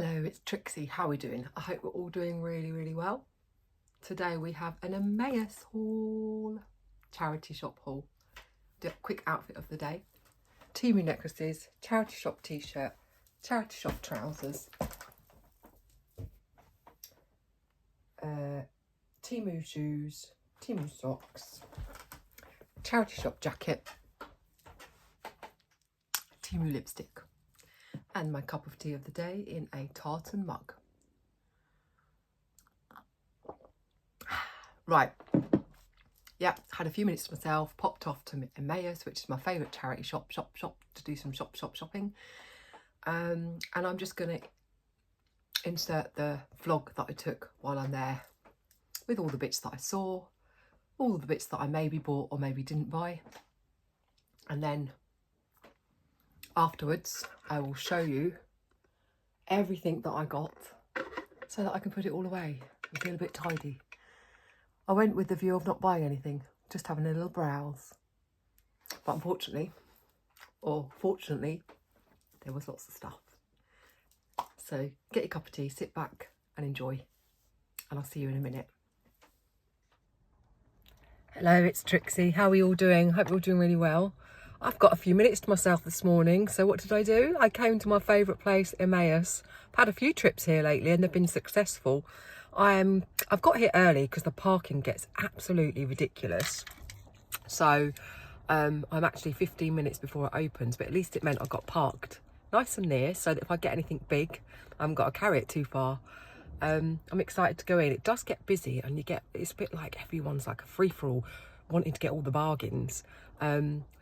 Hello, it's Trixie. How are we doing? I hope we're all doing really well. Today we have an EMMAUS haul, charity shop haul. Do a quick outfit of the day. Temu necklaces, charity shop t-shirt, charity shop trousers, Temu shoes, Temu socks, charity shop jacket, Temu lipstick, and my cup of tea of the day in a tartan mug. Right, yeah, had a few minutes to myself, popped off to EMMAUS, which is my favourite charity shop to do some shopping. And I'm just going to insert the vlog that I took while I'm there with all the bits that I saw, all the bits that I maybe bought or maybe didn't buy. And then afterwards, I will show you everything that I got so that I can put it all away and feel a bit tidy. I went with the view of not buying anything, just having a little browse. But unfortunately, or fortunately, there was lots of stuff. So get your cup of tea, sit back and enjoy. And I'll see you in a minute. Hello, it's Trixie. How are you all doing? Hope you're all doing really well. I've got a few minutes to myself this morning. So what did I do? I came to my favourite place, EMMAUS. I've had a few trips here lately and they've been successful. I've got here early because the parking gets absolutely ridiculous. So I'm actually 15 minutes before it opens, but at least it meant I got parked nice and near so that if I get anything big, I haven't got to carry it too far. I'm excited to go in. It does get busy and it's a bit like everyone's like a free-for-all wanting to get all the bargains. I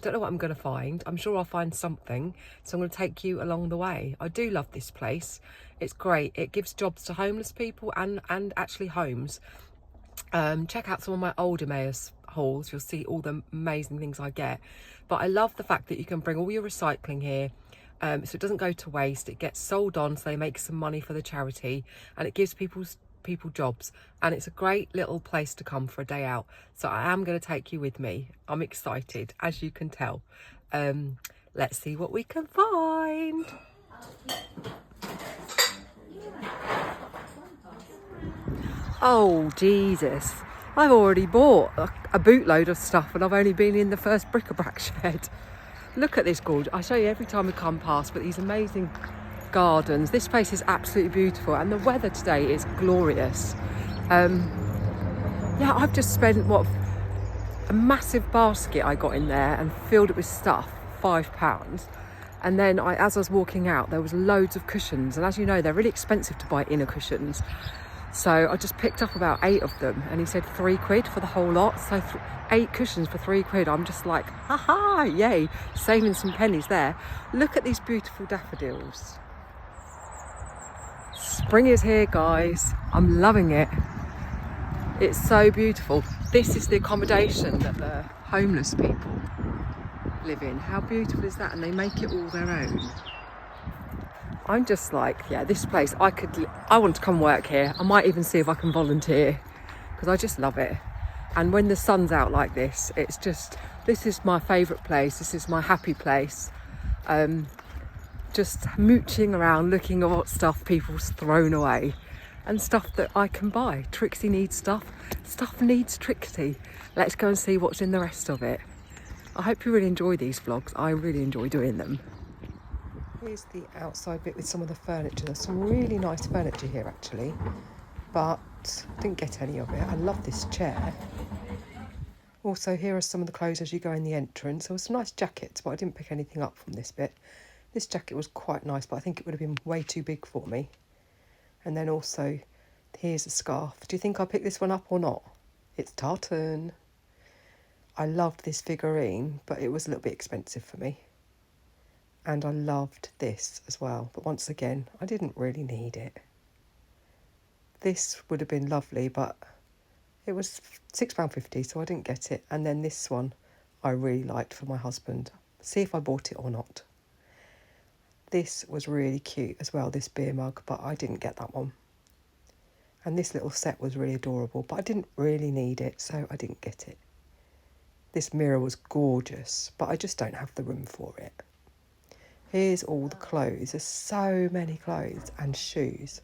don't know what I'm going to find. I'm sure I'll find something, so I'm going to take you along the way. I do love this place. It's great. It gives jobs to homeless people and actually homes. Check out some of my old EMMAUS hauls. You'll see all the amazing things I get. But I love the fact that you can bring all your recycling here. So it doesn't go to waste. It gets sold on, so they make some money for the charity, and it gives people jobs, and it's a great little place to come for a day out. So I am going to take you with me. I'm excited, as you can tell. Let's see what we can find. Oh Jesus, I've already bought a bootload of stuff and I've only been in the first bric-a-brac shed. Look at this gorgeous. I show you every time we come past, but these amazing gardens. This place is absolutely beautiful and the weather today is glorious. Yeah, I've just spent a massive basket I got in there and filled it with stuff, £5. And then as I was walking out, there was loads of cushions, and as you know, they're really expensive to buy inner cushions. So I just picked up about 8 of them, and he said £3 for the whole lot. So 8 cushions for £3. I'm just like, haha, yay, saving some pennies there. Look at these beautiful daffodils. Spring is here, guys. I'm loving it. It's so beautiful. This is the accommodation that the homeless people live in. How beautiful is that? And they make it all their own. I'm just like, yeah, this place, I want to come work here. I might even see if I can volunteer because I just love it. And when the sun's out like this, it's just, this is my favourite place. This is my happy place. Just mooching around, looking at what stuff people's thrown away and stuff that I can buy. Trixie needs stuff. Stuff needs Trixie. Let's go and see what's in the rest of it. I hope you really enjoy these vlogs. I really enjoy doing them. Here's the outside bit with some of the furniture. There's some really nice furniture here actually, but I didn't get any of it. I love this chair. Also, here are some of the clothes as you go in the entrance. There were some nice jackets, but I didn't pick anything up from this bit. This jacket was quite nice, but I think it would have been way too big for me. And then also, here's a scarf. Do you think I'll pick this one up or not? It's tartan. I loved this figurine, but it was a little bit expensive for me. And I loved this as well, but once again, I didn't really need it. This would have been lovely, but it was £6.50, so I didn't get it. And then this one I really liked for my husband. See if I bought it or not. This was really cute as well, this beer mug, but I didn't get that one. And this little set was really adorable, but I didn't really need it, so I didn't get it. This mirror was gorgeous, but I just don't have the room for it. Here's all the clothes. There's so many clothes and shoes.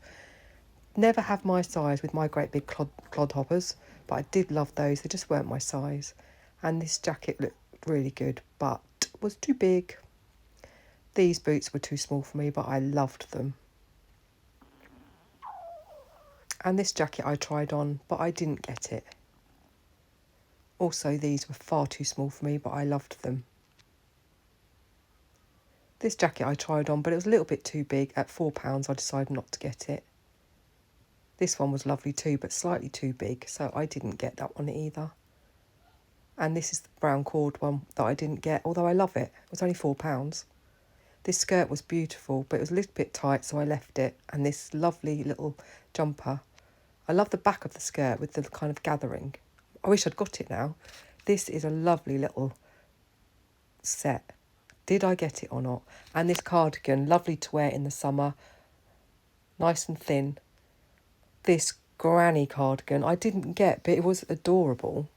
Never have my size with my great big clodhoppers, but I did love those. They just weren't my size. And this jacket looked really good, but was too big. These boots were too small for me, but I loved them. And this jacket I tried on, but I didn't get it. Also, these were far too small for me, but I loved them. This jacket I tried on, but it was a little bit too big. At £4, I decided not to get it. This one was lovely too, but slightly too big, so I didn't get that one either. And this is the brown cord one that I didn't get, although I love it. It was only £4. This skirt was beautiful, but it was a little bit tight, so I left it. And this lovely little jumper. I love the back of the skirt with the kind of gathering. I wish I'd got it now. This is a lovely little set. Did I get it or not? And this cardigan, lovely to wear in the summer. Nice and thin. This granny cardigan I didn't get, but it was adorable.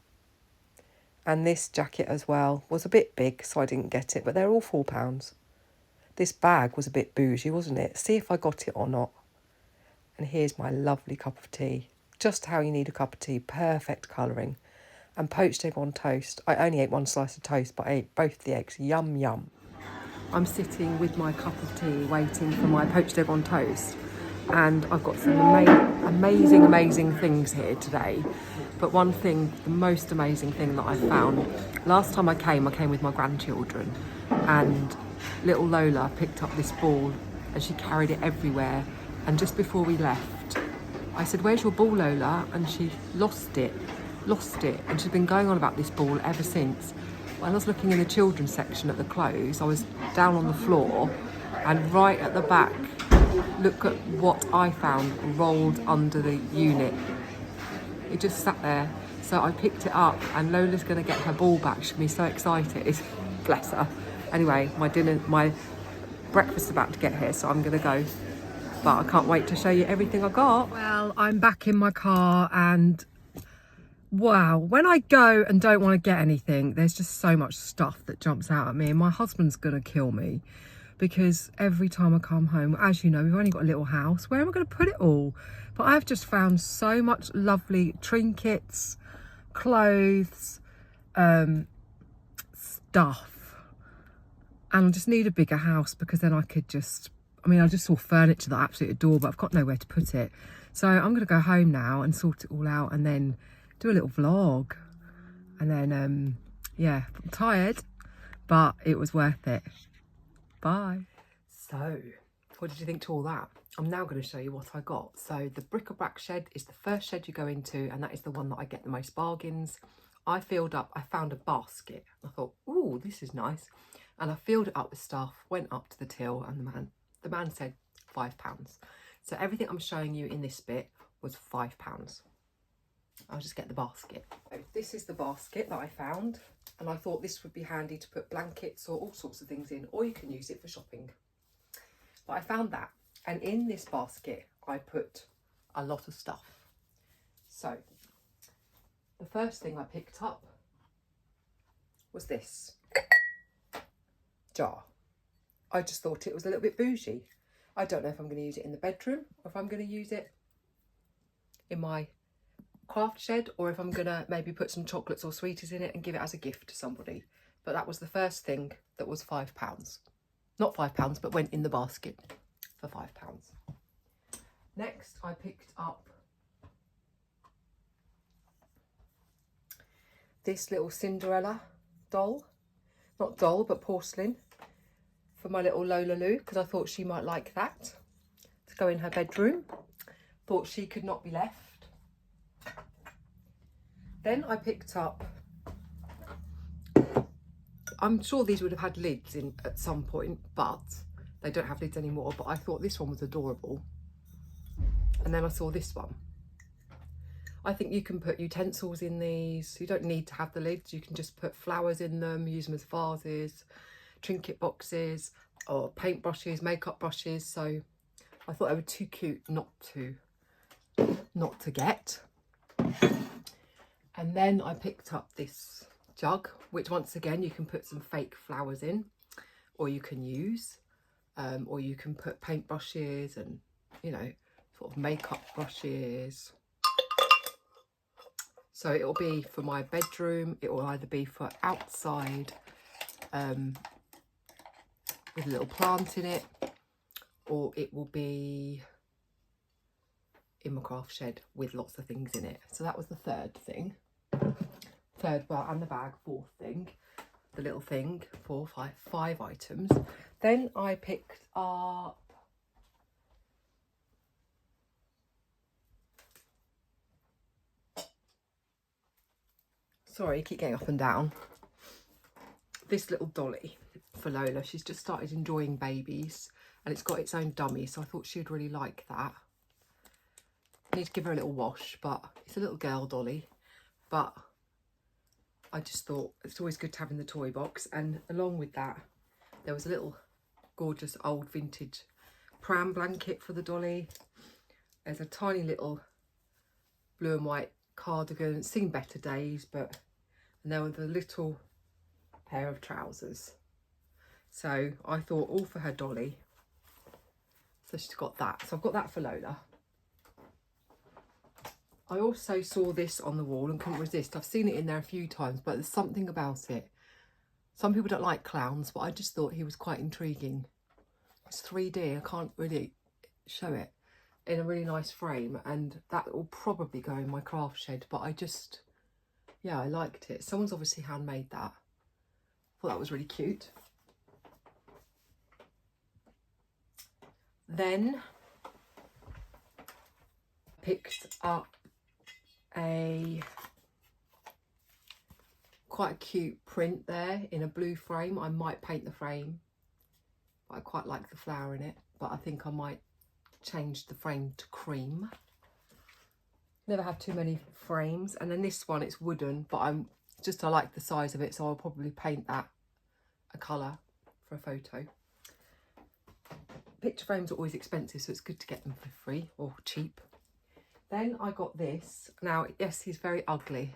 And this jacket as well was a bit big, so I didn't get it, but they're all £4. This bag was a bit bougie, wasn't it? See if I got it or not. And here's my lovely cup of tea. Just how you need a cup of tea. Perfect colouring. And poached egg on toast. I only ate one slice of toast, but I ate both the eggs. Yum, yum. I'm sitting with my cup of tea waiting for my poached egg on toast. And I've got some amazing things here today. But one thing, the most amazing thing that I found, last time I came with my grandchildren, and little Lola picked up this ball and she carried it everywhere. And just before we left, I said, "Where's your ball, Lola?" And she lost it. And she's been going on about this ball ever since. When I was looking in the children's section at the clothes, I was down on the floor, and right at the back, look at what I found rolled under the unit. It just sat there. So I picked it up, and Lola's going to get her ball back. She'll be so excited. Bless her. Anyway, my breakfast's about to get here, so I'm going to go. But I can't wait to show you everything I got. Well, I'm back in my car, and wow, when I go and don't want to get anything, there's just so much stuff that jumps out at me, and my husband's going to kill me. Because every time I come home, as you know, we've only got a little house. Where am I going to put it all? But I've just found so much lovely trinkets, clothes, stuff. And I just need a bigger house, because then I could just, I just saw furniture that I absolutely adore, but I've got nowhere to put it. So I'm going to go home now and sort it all out, and then do a little vlog. And then, yeah, I'm tired, but it was worth it. Bye. So, what did you think to all that? I'm now going to show you what I got. So the bric-a-brac shed is the first shed you go into, and that is the one that I get the most bargains. I found a basket. I thought, ooh, this is nice. And I filled it up with stuff, went up to the till, and the man said £5. So everything I'm showing you in this bit was £5. I'll just get the basket. So this is the basket that I found, and I thought this would be handy to put blankets or all sorts of things in, or you can use it for shopping. But I found that, and in this basket I put a lot of stuff. So the first thing I picked up was this jar. I just thought it was a little bit bougie. I don't know if I'm going to use it in the bedroom, or if I'm going to use it in my craft shed, or if I'm going to maybe put some chocolates or sweeties in it and give it as a gift to somebody. But that was the first thing that was £5. Not £5, but went in the basket for £5. Next, I picked up this little Cinderella doll. Not doll, but porcelain, for my little Lola Lou, because I thought she might like that to go in her bedroom. Thought she could not be left. Then I picked up, I'm sure these would have had lids in at some point, but they don't have lids anymore. But I thought this one was adorable. And then I saw this one. I think you can put utensils in these. You don't need to have the lids. You can just put flowers in them, use them as vases, trinket boxes, or paintbrushes, makeup brushes. So I thought they were too cute not to get. And then I picked up this jug, which once again you can put some fake flowers in, or you can use. or you can put paintbrushes and, you know, sort of makeup brushes. So it will be for my bedroom. It will either be for outside with a little plant in it, or it will be in my craft shed with lots of things in it. So that was the third thing. Well, and the bag, fourth thing. The little thing, 4, 5 items. Then I picked up sorry, I keep getting up and down. This little dolly for Lola. She's just started enjoying babies, and it's got its own dummy, so I thought she'd really like that. I need to give her a little wash, but it's a little girl dolly. But I just thought it's always good to have in the toy box. And along with that, there was a little gorgeous old vintage pram blanket for the dolly. There's a tiny little blue and white cardigan. It's seen better days, but and there was a little pair of trousers. So I thought all for her dolly. So she's got that. So I've got that for Lola. I also saw this on the wall and couldn't resist. I've seen it in there a few times, but there's something about it. Some people don't like clowns, but I just thought he was quite intriguing. It's 3D. I can't really show it in a really nice frame, and that will probably go in my craft shed, but I just, yeah, I liked it. Someone's obviously handmade that. Thought that was really cute. Then picked up quite a cute print there in a blue frame. I might paint the frame, but I quite like the flower in it, but I think I might change the frame to cream. Never had too many frames. And then this one, it's wooden, but I like the size of it, so I'll probably paint that a colour for a photo. Picture frames are always expensive, so it's good to get them for free or cheap. Then I got this. Now, yes, he's very ugly,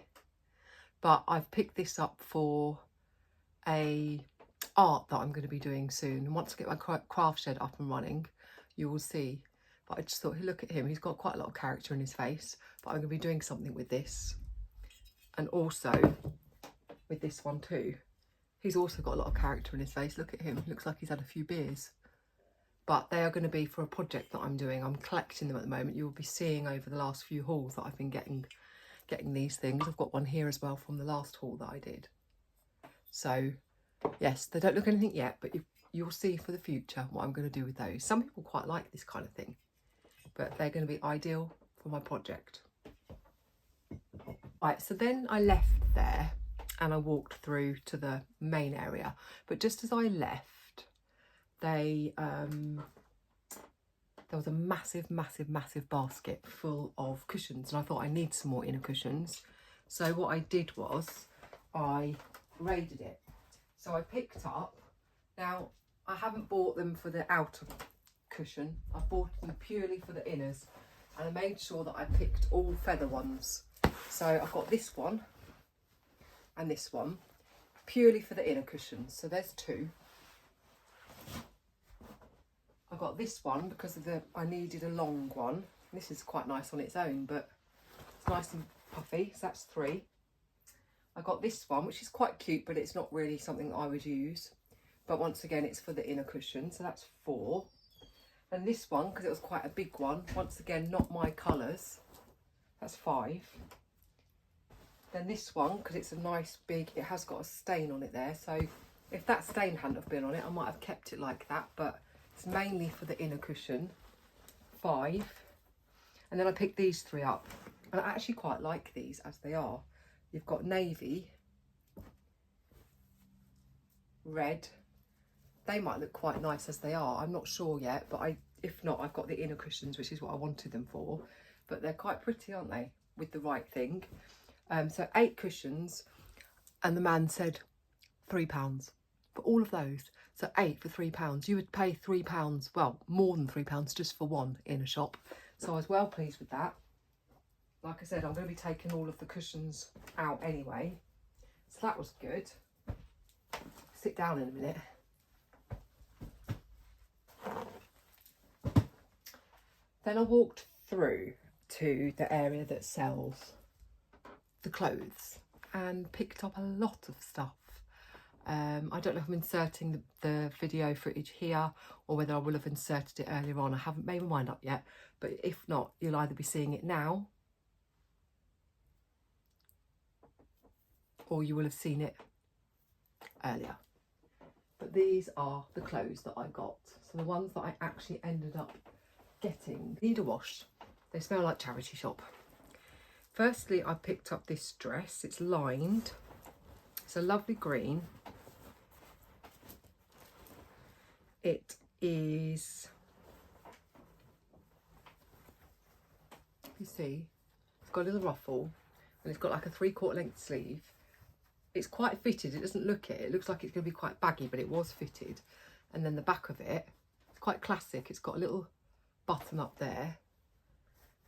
but I've picked this up for a art that I'm going to be doing soon. And once I get my craft shed up and running, you will see. But I just thought, hey, look at him. He's got quite a lot of character in his face. But I'm going to be doing something with this. And also with this one too. He's also got a lot of character in his face. Look at him. Looks like he's had a few beers. But they are going to be for a project that I'm doing. I'm collecting them at the moment. You will be seeing over the last few hauls that I've been getting these things. I've got one here as well from the last haul that I did. So yes, they don't look anything yet, but you'll see for the future what I'm going to do with those. Some people quite like this kind of thing, but they're going to be ideal for my project. Right, so then I left there and I walked through to the main area. But just as I left, there was a massive basket full of cushions, and I thought I need some more inner cushions. So what I did was I raided it. So I picked up, now I haven't bought them for the outer cushion, I bought them purely for the inners, and I made sure that I picked all feather ones. So I've got this one and this one purely for the inner cushions. So there's two. I got this one because of I needed a long one. This is quite nice on its own, but it's nice and puffy, so that's 3. I got this one, which is quite cute, but it's not really something I would use. But once again, it's for the inner cushion, so that's 4. And this one, because it was quite a big one, once again, not my colours, that's 5. Then this one, because it's a nice big, it has got a stain on it there, so if that stain hadn't have been on it, I might have kept it like that, but it's mainly for the inner cushion, 5. And then I picked these 3 up. And I actually quite like these as they are. You've got navy, red. They might look quite nice as they are. I'm not sure yet, but if not, I've got the inner cushions, which is what I wanted them for. But they're quite pretty, aren't they? With the right thing. So 8 cushions. And the man said £3 for all of those. So 8 for £3. You would pay £3, well, more than £3 just for one in a shop. So I was well pleased with that. Like I said, I'm going to be taking all of the cushions out anyway. So that was good. Sit down in a minute. Then I walked through to the area that sells the clothes and picked up a lot of stuff. I don't know if I'm inserting the video footage here or whether I will have inserted it earlier on. I haven't made my mind up yet, but if not, you'll either be seeing it now or you will have seen it earlier. But these are the clothes that I got. So the ones that I actually ended up getting need a wash. They smell like charity shop. Firstly, I picked up this dress. It's lined. It's a lovely green. It is, you see, it's got a little ruffle and it's got like a 3/4 length sleeve. It's quite fitted. It doesn't look it. It looks like it's going to be quite baggy, but it was fitted. And then the back of it, it's quite classic. It's got a little button up there.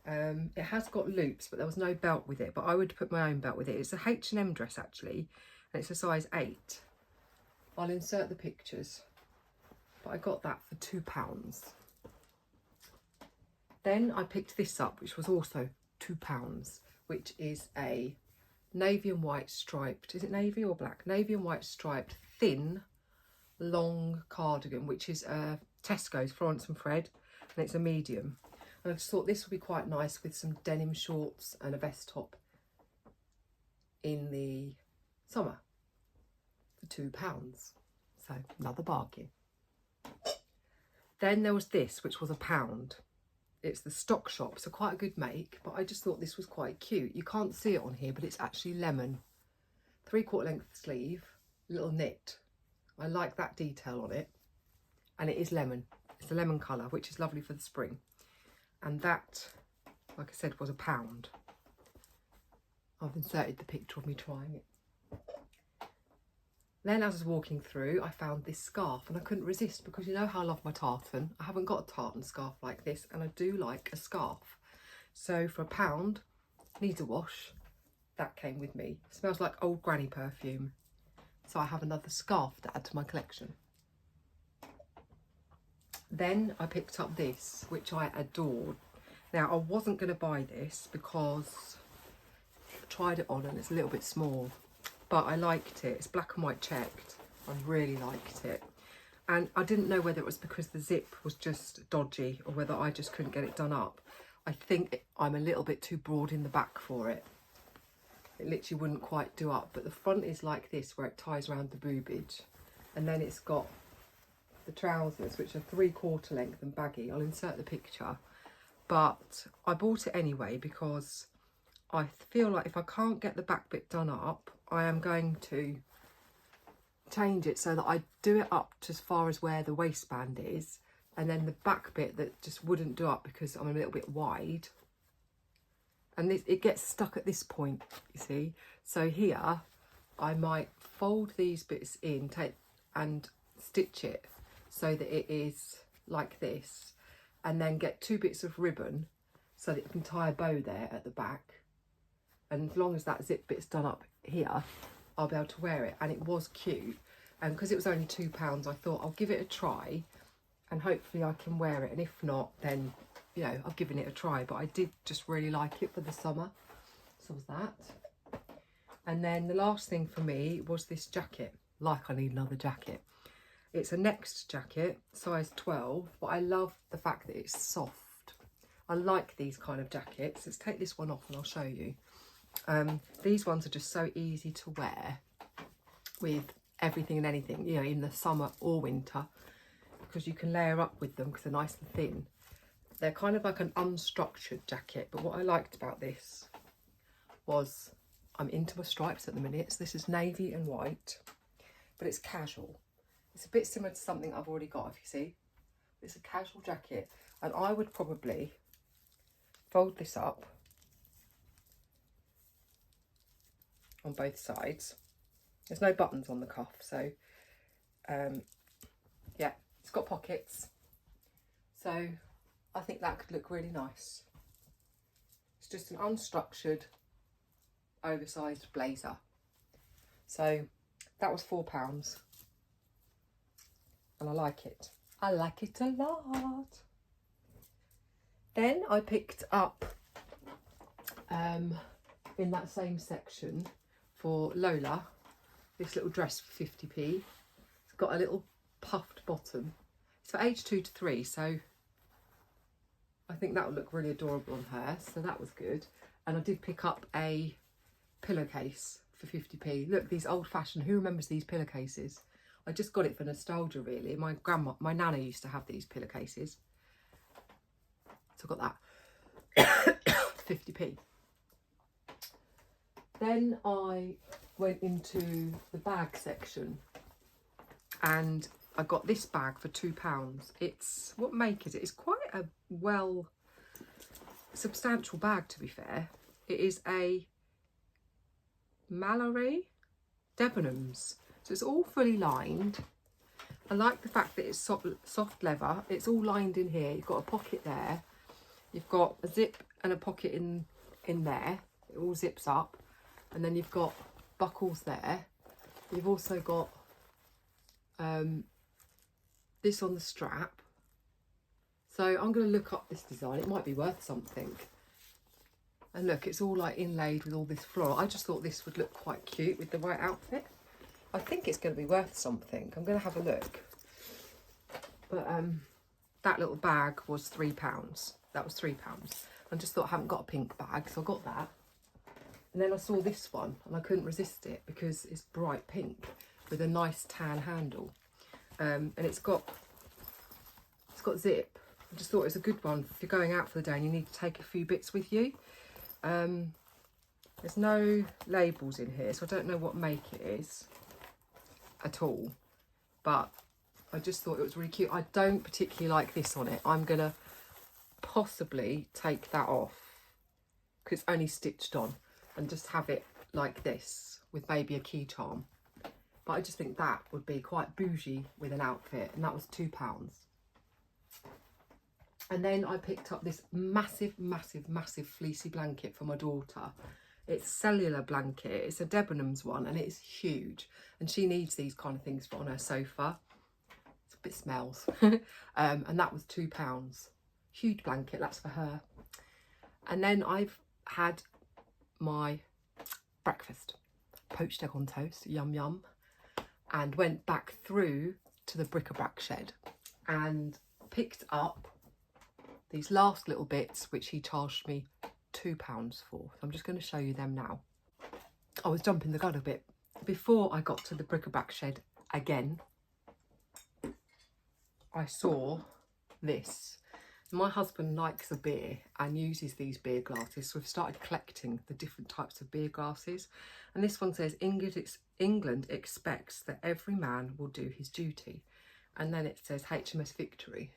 It has got loops, but there was no belt with it, but I would put my own belt with it. It's a H&M dress actually, and it's a size 8. I'll insert the pictures, but I got that for £2. Then I picked this up, which was also £2, which is a navy and white striped, is it navy or black? Navy and white striped thin long cardigan, which is Tesco's Florence and Fred, and it's a medium. And I just thought this would be quite nice with some denim shorts and a vest top in the summer for £2. So another bargain. Then there was this, which was £1. It's the Stock Shop, so quite a good make, but I just thought this was quite cute. You can't see it on here, but it's actually lemon. 3/4 length sleeve, little knit. I like that detail on it. And it is lemon. It's a lemon colour, which is lovely for the spring. And that, like I said, was £1. I've inserted the picture of me trying it. Then as I was walking through, I found this scarf and I couldn't resist because you know how I love my tartan. I haven't got a tartan scarf like this and I do like a scarf. So for £1, needs a wash. That came with me. Smells like old granny perfume. So I have another scarf to add to my collection. Then I picked up this, which I adored. Now I wasn't going to buy this because I tried it on and it's a little bit small. But I liked it. It's black and white checked. I really liked it. And I didn't know whether it was because the zip was just dodgy or whether I just couldn't get it done up. I think I'm a little bit too broad in the back for it. It literally wouldn't quite do up. But the front is like this, where it ties around the boobage. And then it's got the trousers, which are 3/4 length and baggy. I'll insert the picture. But I bought it anyway because I feel like if I can't get the back bit done up, I am going to change it so that I do it up to as far as where the waistband is, and then the back bit that just wouldn't do up because I'm a little bit wide. And this, it gets stuck at this point, you see. So here, I might fold these bits in, take and stitch it so that it is like this, and then get 2 bits of ribbon so that you can tie a bow there at the back. And as long as that zip bit's done up here, I'll be able to wear it. And it was cute. And because it was only £2, I thought I'll give it a try and hopefully I can wear it. And if not, then, you know, I've given it a try. But I did just really like it for the summer. So was that. And then the last thing for me was this jacket. Like I need another jacket. It's a Next jacket, size 12. But I love the fact that it's soft. I like these kind of jackets. Let's take this one off and I'll show you. These ones are just so easy to wear with everything and anything, you know, in the summer or winter, because you can layer up with them because they're nice and thin. They're kind of like an unstructured jacket, but what I liked about this was I'm into my stripes at the minute. So this is navy and white, but it's casual. It's a bit similar to something I've already got, if you see. It's a casual jacket, and I would probably fold this up on both sides. There's no buttons on the cuff, so yeah, it's got pockets, so I think that could look really nice. It's just an unstructured oversized blazer. So that was £4 and I like it. I like it a lot. Then I picked up in that same section for Lola this little dress for 50p. It's got a little puffed bottom. It's for age 2 to 3, so I think that would look really adorable on her, so that was good. And I did pick up a pillowcase for 50p. Look, these old-fashioned, who remembers these pillowcases? I just got it for nostalgia, really. My nana used to have these pillowcases, so I got that 50p. Then I went into the bag section and I got this bag for £2. It's, what make is it? It's quite a well substantial bag, to be fair. It is a Mallory Debenhams, so it's all fully lined. I like the fact that it's soft leather. It's all lined in here. You've got a pocket there, you've got a zip and a pocket in there. It all zips up, and then you've got buckles there. You've also got this on the strap. So I'm going to look up this design. It might be worth something. And look, it's all like inlaid with all this floral. I just thought this would look quite cute with the right outfit. I think it's going to be worth something. I'm going to have a look. But that little bag was £3. That was £3. I just thought I haven't got a pink bag, so I got that. And then I saw this one and I couldn't resist it because it's bright pink with a nice tan handle. And it's got zip. I just thought it was a good one if you're going out for the day and you need to take a few bits with you. There's no labels in here, so I don't know what make it is at all, but I just thought it was really cute. I don't particularly like this on it. I'm gonna possibly take that off because it's only stitched on, and just have it like this with maybe a key charm. But I just think that would be quite bougie with an outfit, and that was £2. And then I picked up this massive fleecy blanket for my daughter. It's cellular blanket. It's a Debenhams one, and it's huge. And she needs these kind of things for on her sofa. It's a bit smells. And that was £2. Huge blanket, that's for her. And then I've had my breakfast. Poached egg on toast, yum yum. And went back through to the bric-a-brac shed and picked up these last little bits, which he charged me £2 for. So I'm just going to show you them now. I was jumping the gun a bit. Before I got to the bric-a-brac shed again, I saw this. My husband likes a beer and uses these beer glasses, so we've started collecting the different types of beer glasses. And this one says, England expects that every man will do his duty. And then it says HMS Victory.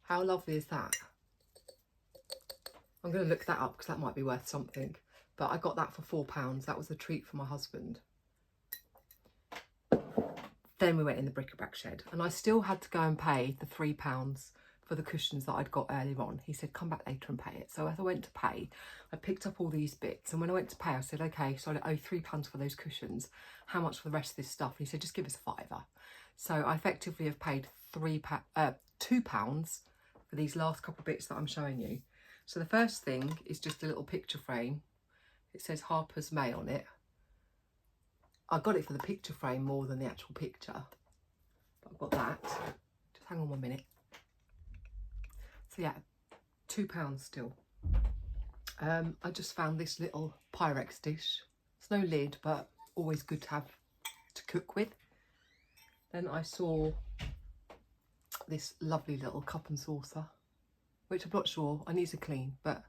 How lovely is that? I'm going to look that up because that might be worth something. But I got that for £4. That was a treat for my husband. Then we went in the bric-a-brac shed, and I still had to go and pay the £3 for the cushions that I'd got earlier on. He said, come back later and pay it. So as I went to pay, I picked up all these bits. And when I went to pay, I said, okay, so I owe £3 for those cushions. How much for the rest of this stuff? And he said, just give us a £5. So I effectively have paid £2 for these last couple of bits that I'm showing you. So the first thing is just a little picture frame. It says Harper's May on it. I got it for the picture frame more than the actual picture. But I've got that. Just hang on 1 minute. So yeah, £2 still. I just found this little Pyrex dish. It's no lid, but always good to have to cook with. Then I saw this lovely little cup and saucer, which I'm not sure, I need to clean, but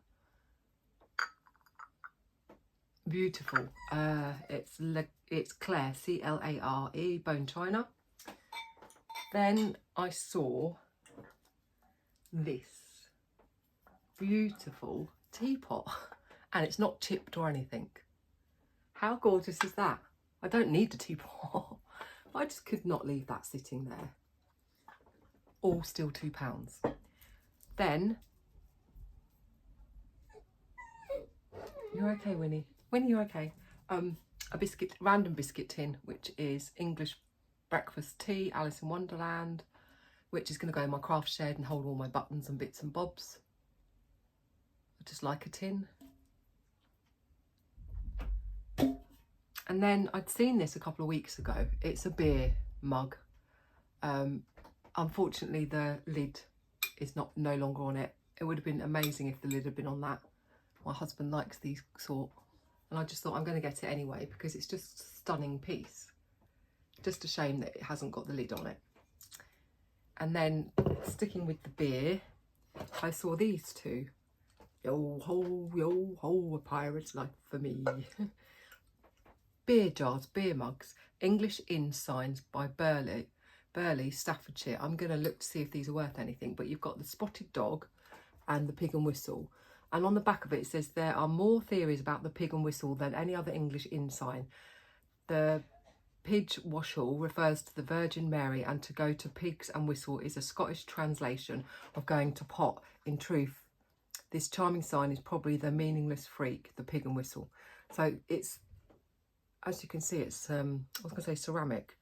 beautiful. It's Claire, C-L-A-R-E, bone china. Then I saw this beautiful teapot, and it's not chipped or anything. How gorgeous is that? I don't need a teapot. I just could not leave that sitting there. All still £2. Then, you're okay, Winnie. Winnie, you're okay. A biscuit, random biscuit tin, which is English breakfast tea, Alice in Wonderland, which is going to go in my craft shed and hold all my buttons and bits and bobs. just like a tin. And then I'd seen this a couple of weeks ago. It's a beer mug. Unfortunately, the lid is no longer on it. It would have been amazing if the lid had been on that. My husband likes these sort. And I just thought I'm going to get it anyway because it's just a stunning piece. Just a shame that it hasn't got the lid on it. And then sticking with the beer, I saw these two. Yo ho, a pirate's life for me. Beer jars, beer mugs, English Inn signs by Burley, Staffordshire. I'm going to look to see if these are worth anything, but you've got the spotted dog and the pig and whistle. And on the back of it, it says there are more theories about the pig and whistle than any other English Inn sign. The pig washel refers to the Virgin Mary, and to go to pigs and whistle is a Scottish translation of going to pot. In truth, this charming sign is probably the meaningless freak, the pig and whistle. So it's, as you can see, it's I was going to say ceramic.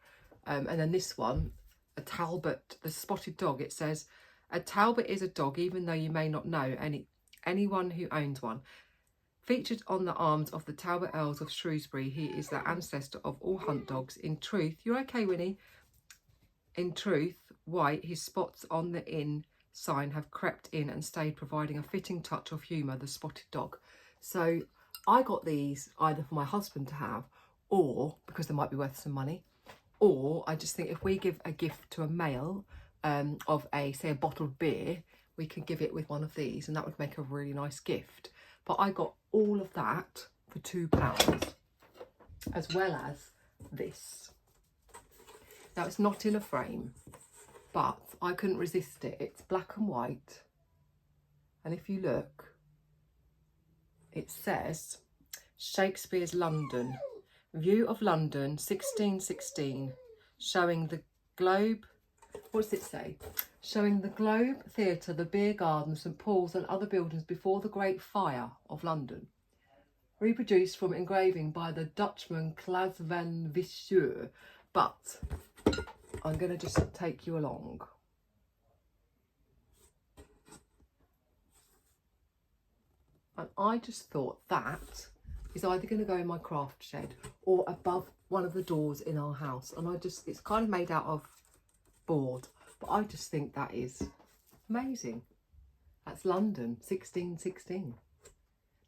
And then this one, a Talbot, the spotted dog. It says, a Talbot is a dog, even though you may not know anyone who owns one. Featured on the arms of the Talbot Earls of Shrewsbury, he is the ancestor of all hunt dogs. In truth, you're okay, Winnie. In truth, white, his spots on the inn sign have crept in and stayed, providing a fitting touch of humour, the spotted dog. So I got these either for my husband to have, or because they might be worth some money, or I just think if we give a gift to a male of say a bottled beer, we could give it with one of these, and that would make a really nice gift. But I got all of that for £2, as well as this. Now it's not in a frame, but I couldn't resist it. It's black and white, and if you look, it says Shakespeare's London. View of London, 1616, showing the Globe, what does it say? Showing the Globe Theatre, the Beer Garden, St Paul's and other buildings before the Great Fire of London. Reproduced from engraving by the Dutchman Claes van Visseur. But I'm going to just take you along. And I just thought that is either going to go in my craft shed or above one of the doors in our house. And it's kind of made out of board, but I just think that is amazing. That's London, 1616.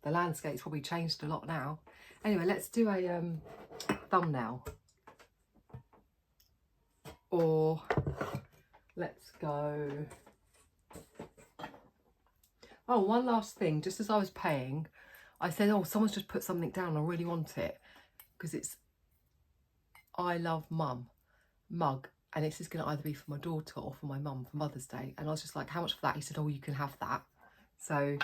The landscape's probably changed a lot now. Anyway, let's do a thumbnail. Or let's go. Oh, one last thing, just as I was paying, I said, oh, someone's just put something down, I really want it, because it's I Love Mum mug, and this is going to either be for my daughter or for my mum for Mother's Day. And I was just like, how much for that? He said, oh, you can have that. So,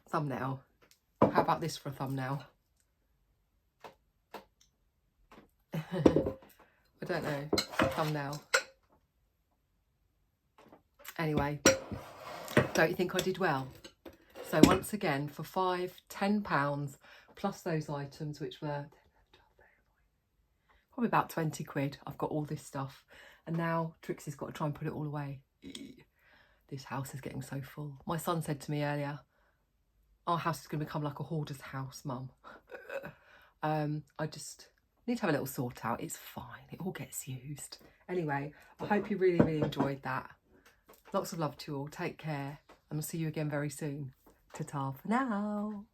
thumbnail. How about this for a thumbnail? I don't know. Thumbnail. Anyway, don't you think I did well? So once again, for £5, £10, plus those items, which were probably about 20 quid, I've got all this stuff. And now Trixie's got to try and put it all away. This house is getting so full. My son said to me earlier, our house is going to become like a hoarder's house, Mum. I just need to have a little sort out. It's fine. It all gets used. Anyway, I hope you really, really enjoyed that. Lots of love to you all. Take care. And I'll see you again very soon. Ta-ta for now.